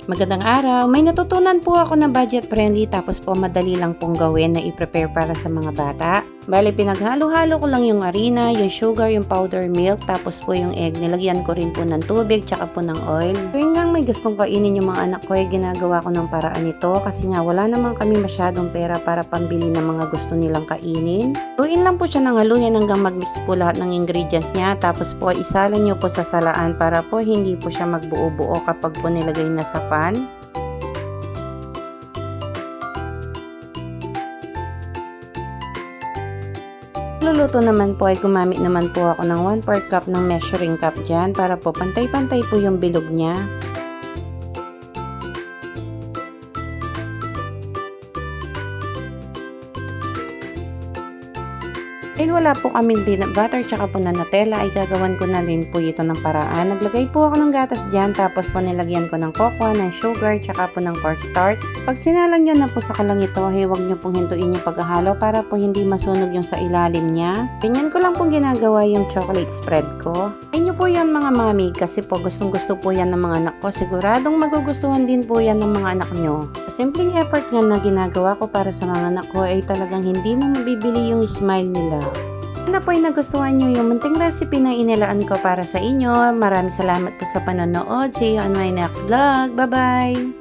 Magandang araw! May natutunan po ako na budget friendly tapos po madali lang pong gawin na i-prepare para sa mga bata. Bali, pinaghalo-halo ko lang yung harina, yung sugar, yung powder milk, tapos po yung egg. Nilagyan ko rin po ng tubig, tsaka po ng oil. Tuwing nga may gustong kainin yung mga anak ko, ginagawa ko ng paraan ito kasi nga wala naman kami masyadong pera para pambili ng mga gusto nilang kainin. Luin lang po siya ng haluyan hanggang mag-mix po lahat ng ingredients niya, tapos po isalan nyo po sa salaan para po hindi po siya magbuo-buo kapag po nilagay na sa pan. Luluto naman po ay gumamit naman po ako ng 1/4 cup ng measuring cup dyan para po pantay-pantay po yung bilog niya. Dahil wala po kaming peanut butter tsaka po na Nutella ay gagawan ko na din po ito ng paraan. Naglagay po ako ng gatas dyan, tapos po nilagyan ko ng cocoa, ng sugar, tsaka po ng cornstarch. Pag sinalang nyo na po sa kalang ito, huwag nyo pong hintuin yung paghahalo para po hindi masunog yung sa ilalim niya. Ganyan ko lang pong ginagawa yung chocolate spread ko. Ay nyo po yan mga mami, kasi po gustong gusto po yan ng mga anak ko. Siguradong magugustuhan din po yan ng mga anak nyo. Simpleng effort nga na ginagawa ko para sa mga anak ko ay talagang hindi mo mabibili yung smile nila. Sana po ay nagustuhan nyo yung munting recipe na inilaan ko para sa inyo. Maraming salamat po sa panonood. See you on my next vlog. Bye-bye!